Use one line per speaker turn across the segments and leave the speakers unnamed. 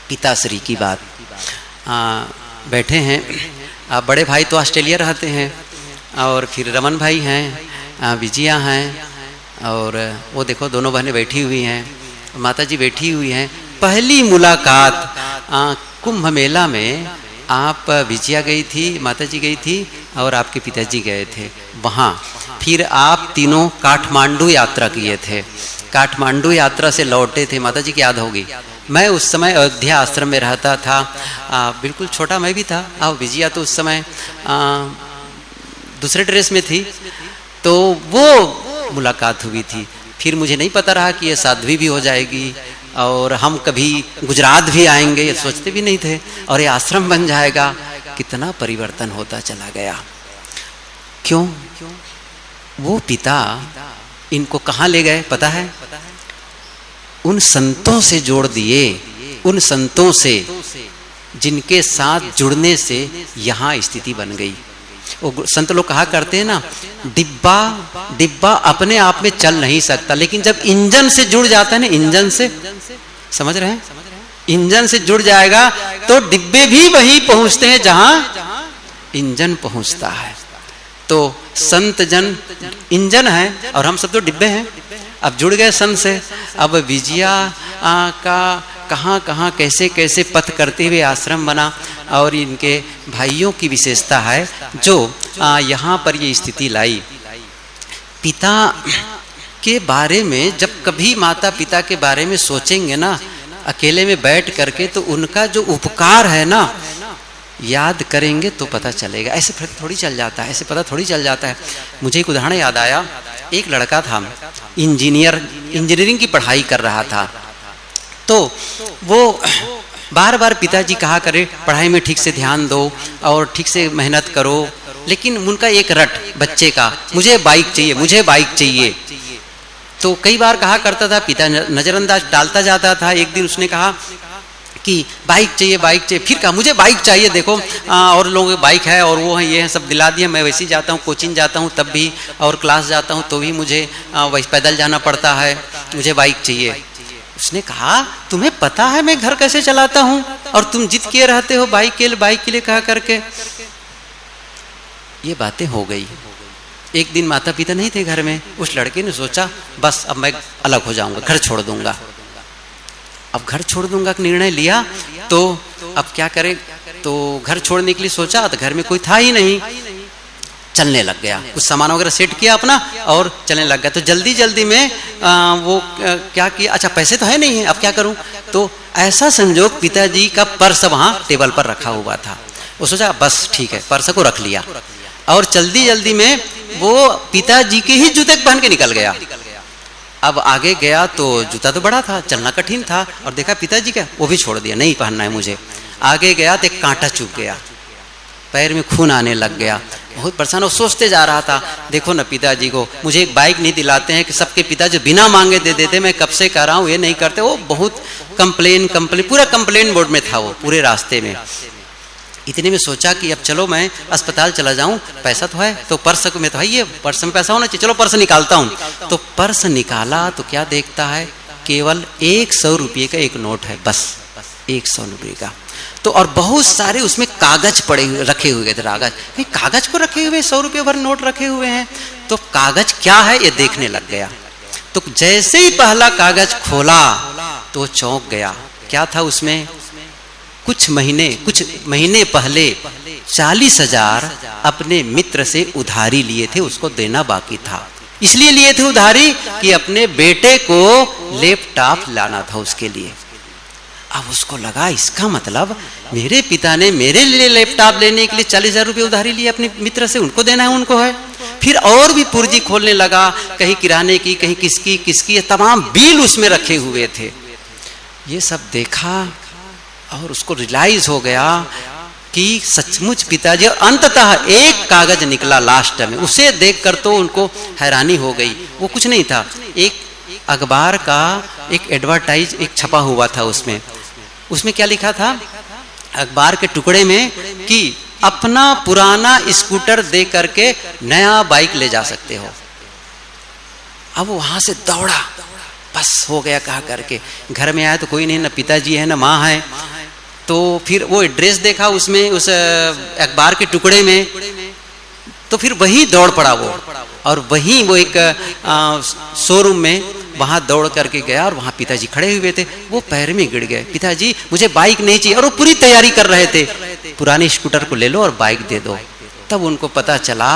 पिताश्री की बात। बैठे हैं, बड़े भाई तो ऑस्ट्रेलिया रहते हैं, और फिर रमन भाई हैं, विजया हैं, और वो देखो दोनों बहनें बैठी हुई हैं, माता जी बैठी हुई हैं। पहली मुलाकात कुंभ मेला में आप विजया गई थी, माता जी गई थी, और आपके पिताजी गए थे वहाँ। फिर आप तीनों काठमांडू यात्रा किए थे, काठमांडू यात्रा से लौटे थे, माता जी की याद होगी। मैं उस समय अयोध्या आश्रम में रहता था, बिल्कुल छोटा मैं भी था, और विजया तो उस समय दूसरे ड्रेस में थी, तो वो मुलाकात हुई थी। फिर मुझे नहीं पता रहा कि ये साध्वी भी हो जाएगी और हम कभी गुजरात भी आएंगे, ये सोचते भी नहीं थे, और ये आश्रम बन जाएगा। कितना परिवर्तन होता चला गया। क्यों? वो पिता इनको कहाँ ले गए पता है? उन संतों से जोड़ दिए, उन संतों से जिनके साथ जुड़ने से यहाँ स्थिति बन गई। वो संत लोग कहा करते हैं ना, डिब्बा अपने आप में चल नहीं सकता, लेकिन जब इंजन से जुड़ जाता है ना, इंजन से, समझ रहे हैं, इंजन से जुड़ जाएगा तो डिब्बे भी वहीं पहुंचते हैं जहां इंजन पहुंचता है। तो संत जन इंजन है और हम सब तो डिब्बे हैं। अब जुड़ गए संत से। अब विजया का कहाँ कहाँ कैसे कैसे पथ करते हुए आश्रम बना, और इनके भाइयों की विशेषता है जो यहाँ पर ये स्थिति लाई। पिता के बारे में जब कभी माता पिता के बारे में सोचेंगे ना अकेले में बैठ करके, तो उनका जो उपकार है ना याद करेंगे तो पता चलेगा। ऐसे पता थोड़ी चल जाता है, ऐसे पता थोड़ी चल जाता है। मुझे एक उदाहरण याद आया। एक लड़का था, इंजीनियरिंग की पढ़ाई कर रहा था, तो वो बार बार पिताजी कहा करे पढ़ाई में ठीक से ध्यान दो और ठीक से मेहनत करो, लेकिन उनका एक रट बच्चे का, मुझे बाइक चाहिए, मुझे बाइक चाहिए। तो कई बार कहा करता था, पिता नज़रअंदाज डालता जाता था। एक दिन उसने कहा कि बाइक चाहिए, बाइक चाहिए। फिर कहा मुझे बाइक चाहिए, देखो और लोगों की बाइक है और वो है, ये है, सब दिला दिया। मैं वैसे ही जाता हूँ, कोचिंग जाता हूँ तब भी, और क्लास जाता हूँ तो भी मुझे वैसे पैदल जाना पड़ता है, मुझे बाइक चाहिए। उसने कहा तुम्हें पता है मैं घर कैसे चलाता हूँ और तुम जिद किए रहते हो बाइक के लिए कहा करके। ये बातें हो गई। एक दिन माता पिता नहीं थे घर में, उस लड़के ने सोचा बस अब मैं अलग हो जाऊंगा, घर छोड़ दूंगा। अब घर छोड़ दूंगा का निर्णय लिया, तो अब क्या करे, तो घर छोड़ने के लिए सोचा तो घर में कोई था ही नहीं। चलने लग गया, कुछ सामान वगैरह सेट किया अपना और चलने लग गया। तो जल्दी जल्दी में वो क्या किया, अच्छा पैसे तो है नहीं है, अब क्या करूं। तो ऐसा संजोग पिताजी का पर्स वहां टेबल पर रखा हुआ था। वो सोचा बस ठीक है, पर्स को रख लिया और जल्दी जल्दी में वो पिताजी के ही जूते पहन के निकल गया। अब आगे गया तो जूता तो बड़ा था, चलना कठिन था, और देखा पिताजी का, वो भी छोड़ दिया, नहीं पहनना है मुझे। आगे गया तो एक कांटा चुभ गया, पैर में खून आने लग गया, बहुत परेशान। वो सोचते जा रहा था, देखो ना पिताजी को मुझे एक बाइक नहीं दिलाते हैं, कि सबके पिता जो बिना मांगे दे देते, मैं कब से कर रहा हूँ, ये नहीं करते। वो बहुत कंप्लेन पूरा कंप्लेन बोर्ड में था वो पूरे रास्ते में। इतने में सोचा कि अब चलो मैं अस्पताल चला जाऊं, पैसा तो है, तो पर्स में तो है, ये पर्स में पैसा होना चाहिए, चलो पर्स निकालता हूं। तो पर्स निकाला तो क्या देखता है, केवल 100 रुपये का एक नोट है, बस 100 रुपये का। तो और बहुत सारे उसमें कागज पड़े हुए रखे हुए थे, कागज को रखे हुए 100 रुपये भर नोट रखे हुए हैं। तो कागज क्या है ये देखने लग गया। तो जैसे ही पहला कागज खोला तो चौंक गया। क्या था उसमें, कुछ महीने पहले 40,000 अपने मित्र से उधारी लिए थे, उसको देना बाकी था। इसलिए लिए थे उधारी कि अपने बेटे को लैपटॉप लाना था उसके लिए। अब उसको लगा इसका मतलब मेरे पिता ने मेरे लिए लैपटॉप लेने के लिए 40,000 रुपये उधारी लिए अपने मित्र से, उनको देना है, उनको है। फिर और भी पुर्जी खोलने लगा, कहीं किराने की, कहीं किसकी, तमाम बिल उसमें रखे हुए थे। ये सब देखा और उसको रियलाइज हो गया कि सचमुच पिताजी, और अंततः एक कागज निकला लास्ट में, उसे देखकर तो उनको हैरानी हो गई। वो कुछ नहीं था, एक अखबार का एक एडवर्टाइज एक छपा हुआ था। उसमें क्या लिखा था, अखबार के टुकड़े में, कि अपना पुराना स्कूटर दे करके नया बाइक ले जा सकते हो। अब वहां से दौड़ा, बस हो गया कहा करके। घर में आया तो कोई नहीं, ना पिताजी है ना माँ है, तो फिर वो एड्रेस देखा उसमें, उस अखबार के टुकड़े में, तो फिर वही दौड़ पड़ा वो, और वहीं वो एक शोरूम में वहाँ दौड़ करके गया और वहाँ पिताजी खड़े हुए थे। वो पैर में गिर गए, पिताजी मुझे बाइक नहीं चाहिए, और वो पूरी तैयारी कर रहे थे, पुराने स्कूटर को ले लो और बाइक दे दो। तब उनको पता चला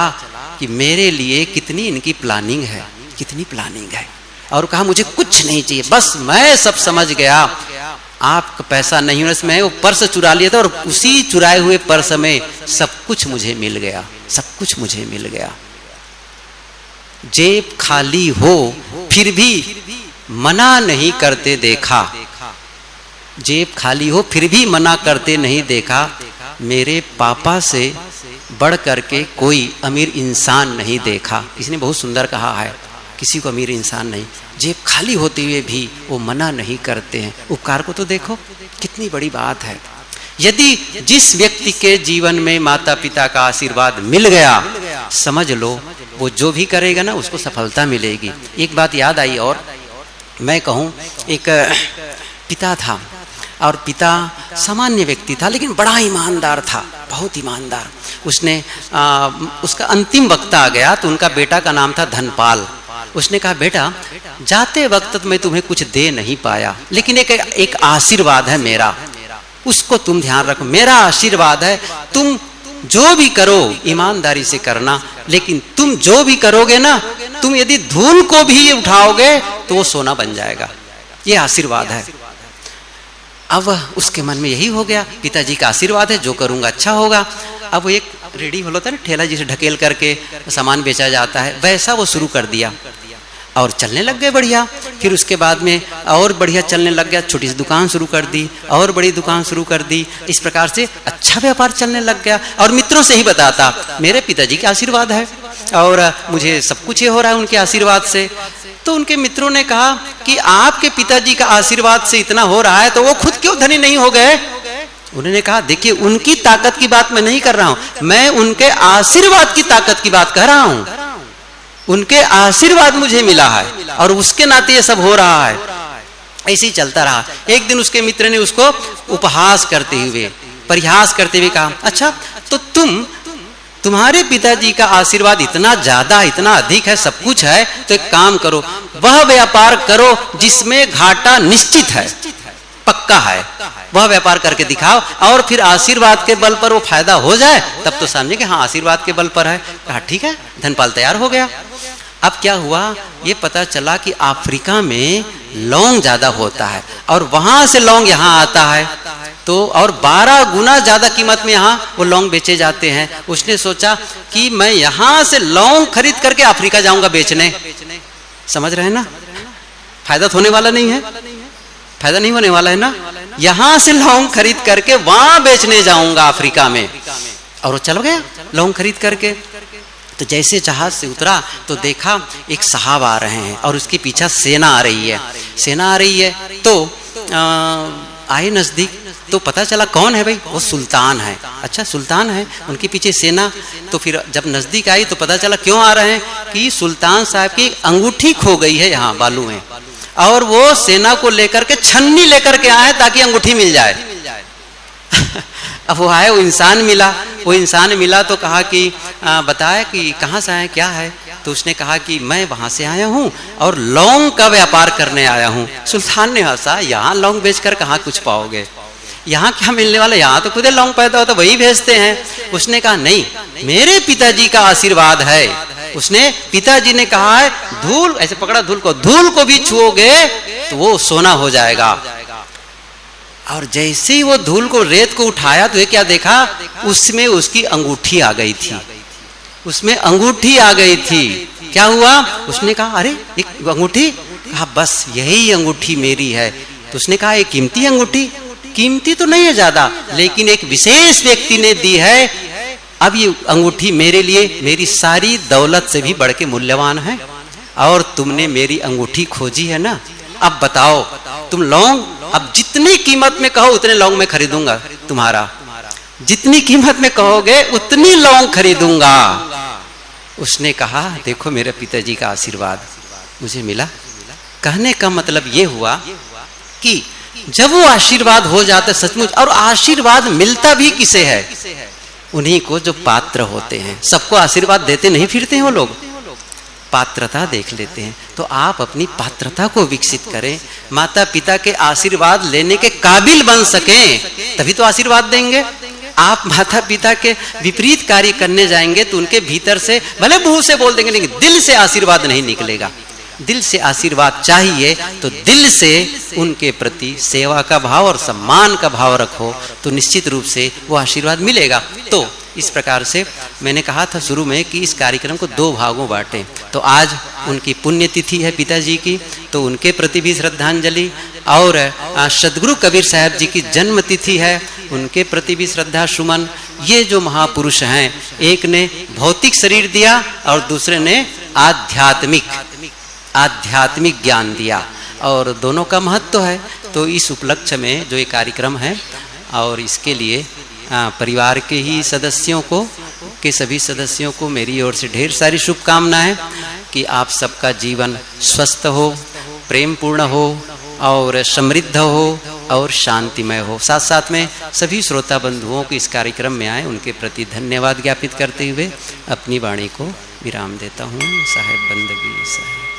कि मेरे लिए कितनी इनकी प्लानिंग है, कितनी प्लानिंग है। और कहा मुझे कुछ नहीं चाहिए, बस मैं सब समझ गया, आपका पैसा नहीं होने से मैं वो पर्स चुरा लिया था, और उसी चुराए हुए पर्स में सब कुछ मुझे मिल गया, सब कुछ मुझे मिल गया। जेब खाली हो फिर भी मना नहीं करते देखा, जेब खाली हो फिर भी मना करते नहीं देखा, मेरे पापा से बढ़ करके कोई अमीर इंसान नहीं देखा। इसने बहुत सुंदर कहा है, किसी को अमीर इंसान नहीं, जेब खाली होते हुए भी वो मना नहीं करते हैं। उपकार को तो देखो, कितनी बड़ी बात है। यदि जिस व्यक्ति के जीवन में माता पिता का आशीर्वाद मिल गया, समझ लो वो जो भी करेगा ना उसको सफलता मिलेगी। एक बात याद आई, और मैं कहूँ, एक पिता था, और पिता सामान्य व्यक्ति था लेकिन बड़ा ईमानदार था, बहुत ईमानदार। उसने उसका अंतिम वक्त आ गया तो उनका बेटा का नाम था धनपाल। उसने कहा बेटा जाते वक्त मैं तुम्हें कुछ दे नहीं पाया, लेकिन एक आशीर्वाद है मेरा, उसको तुम ध्यान रखो। मेरा आशीर्वाद है, तुम जो भी करो ईमानदारी से करना, लेकिन तुम जो भी करोगे ना, तुम यदि धूल को भी उठाओगे तो वो सोना बन जाएगा, ये आशीर्वाद है। अब उसके मन में यही हो गया, पिताजी का आशीर्वाद है, जो करूंगा अच्छा होगा। अब वो एक रेडी होता है ना, ठेला जिसे ढकेल करके सामान बेचा जाता है, वैसा वो शुरू कर दिया और चलने लग गए बढ़िया। फिर उसके बाद में और बढ़िया चलने लग गया, छोटी सी दुकान शुरू कर दी और बड़ी दुकान शुरू कर दी। इस प्रकार से अच्छा व्यापार चलने लग गया, और मित्रों से ही बताता मेरे पिताजी का आशीर्वाद है और मुझे सब कुछ ये हो रहा है उनके आशीर्वाद से। तो उनके मित्रों ने कहा कि आपके पिताजी का आशीर्वाद से इतना हो रहा है तो वो खुद क्यों धनी नहीं हो गए? उन्होंने कहा देखिए, उनकी ताकत की बात मैं नहीं कर रहा हूं, मैं उनके आशीर्वाद की ताकत की बात कर रहा हूं। उनके आशीर्वाद मुझे मिला है और उसके नाते ये सब हो रहा है। ऐसे ही चलता रहा। एक दिन उसके मित्र ने उसको उपहास करते हुए, परिहास करते हुए कहा, अच्छा तो तुम्हारे पिताजी का आशीर्वाद इतना ज्यादा, इतना अधिक है, सब कुछ है, तो एक काम करो, वह व्यापार करो जिसमें घाटा निश्चित है, पक्का है, वह व्यापार करके दिखाओ, और फिर आशीर्वाद के बल पर वो फायदा हो जाए तब तो समझे कि हाँ आशीर्वाद के बल पर है। कहा ठीक है, धनपाल तैयार हो गया। अब क्या हुआ, ये पता चला कि अफ्रीका में लौंग ज्यादा होता है और वहां से लौंग यहाँ आता है, तो और 12 गुना ज्यादा कीमत में यहाँ वो लौंग बेचे जाते हैं। उसने सोचा कि मैं यहाँ से लौंग खरीद करके अफ्रीका जाऊंगा बेचने। समझ रहे हैं ना, फायदा तो होने वाला नहीं है, फायदा नहीं होने वाला है ना। यहाँ से लौंग खरीद करके वहां बेचने जाऊंगा अफ्रीका में। और वो चल गया लौंग खरीद करके। तो जैसे जहाज से उतरा तो देखा एक साहब आ रहे हैं और उसके पीछे सेना आ रही है। सेना आ रही है तो आए नजदीक तो पता चला कौन है भाई, वो सुल्तान है। अच्छा सुल्तान है, उनके पीछे सेना। तो फिर जब नजदीक आई तो पता चला क्यों आ रहे हैं कि सुल्तान साहब की अंगूठी खो गई है यहाँ बालू में, और वो सेना को लेकर के छन्नी लेकर के आए ताकि अंगूठी मिल जाए। अब वो आए, वो इंसान मिला तो कहा कि बताया कि कहाँ से आए, क्या है? तो उसने कहा कि मैं वहां से आया हूँ और लौंग का व्यापार करने आया हूँ। सुल्तान ने हंसा, यहाँ लौंग बेचकर कहाँ कुछ पाओगे, यहाँ क्या मिलने वाला, यहाँ तो खुद लौंग पैदा होता वही भेजते हैं। उसने कहा नहीं, मेरे पिताजी का आशीर्वाद है। उसने पिताजी ने कहा है धूल, ऐसे पकड़ा धूल को भी छुओगे तो वो सोना हो जाएगा। और जैसे ही वो धूल को, रेत को उठाया तो ये क्या देखा, उसमें उसकी अंगूठी आ गई थी, उसमें अंगूठी आ गई थी। क्या हुआ, उसने कहा अरे एक अंगूठी, कहा बस यही अंगूठी मेरी है। तो उसने कहा ये कीमती अंगूठी, कीमती तो नहीं है ज्यादा, लेकिन एक विशेष व्यक्ति ने दी है, अब ये अंगूठी मेरे लिए मेरी सारी दौलत से भी बढ़ के मूल्यवान है, और तुमने मेरी अंगूठी खोजी है ना, अब बताओ तुम लौंग, अब जितनी कीमत में कहो उतने लौंग में खरीदूंगा तुम्हारा, जितनी कीमत में कहोगे उतनी लौंग खरीदूंगा। उसने कहा देखो मेरे पिताजी का आशीर्वाद मुझे मिला। कहने का मतलब ये हुआ कि जब वो आशीर्वाद हो जाता है सचमुच, और आशीर्वाद मिलता भी किसे है? उन्हीं को जो पात्र होते हैं। सबको आशीर्वाद देते नहीं फिरते हैं वो लोग, पात्रता देख लेते हैं। तो आप अपनी पात्रता को विकसित करें, माता पिता के आशीर्वाद लेने के काबिल बन सकें, तभी तो आशीर्वाद देंगे। आप माता पिता के विपरीत कार्य करने जाएंगे तो उनके भीतर से भले मुंह से बोल देंगे, लेकिन दिल से आशीर्वाद नहीं निकलेगा। दिल से आशीर्वाद चाहिए तो दिल से उनके प्रति सेवा का भाव और सम्मान का भाव रखो, तो निश्चित रूप से वो आशीर्वाद मिलेगा। तो इस प्रकार से मैंने कहा था शुरू में कि इस कार्यक्रम को 2 भागों बांटें। तो आज उनकी पुण्यतिथि है पिताजी की, तो उनके प्रति भी श्रद्धांजलि, और सदगुरु कबीर साहब जी की जन्म तिथि है, उनके प्रति भी श्रद्धा सुमन। ये जो महापुरुष हैं, एक ने भौतिक शरीर दिया और दूसरे ने आध्यात्मिक ज्ञान दिया, और दोनों का महत्व है। तो इस उपलक्ष्य में जो ये कार्यक्रम है, और इसके लिए परिवार के ही सदस्यों को, सभी सदस्यों को मेरी ओर से ढेर सारी शुभकामनाएं कि आप सबका जीवन स्वस्थ हो, प्रेम पूर्ण हो, और समृद्ध हो, और शांतिमय हो। साथ साथ में सभी श्रोता बंधुओं को इस कार्यक्रम में आए उनके प्रति धन्यवाद ज्ञापित करते हुए अपनी वाणी को विराम देता हूँ। साहेब बंदगी साहेब।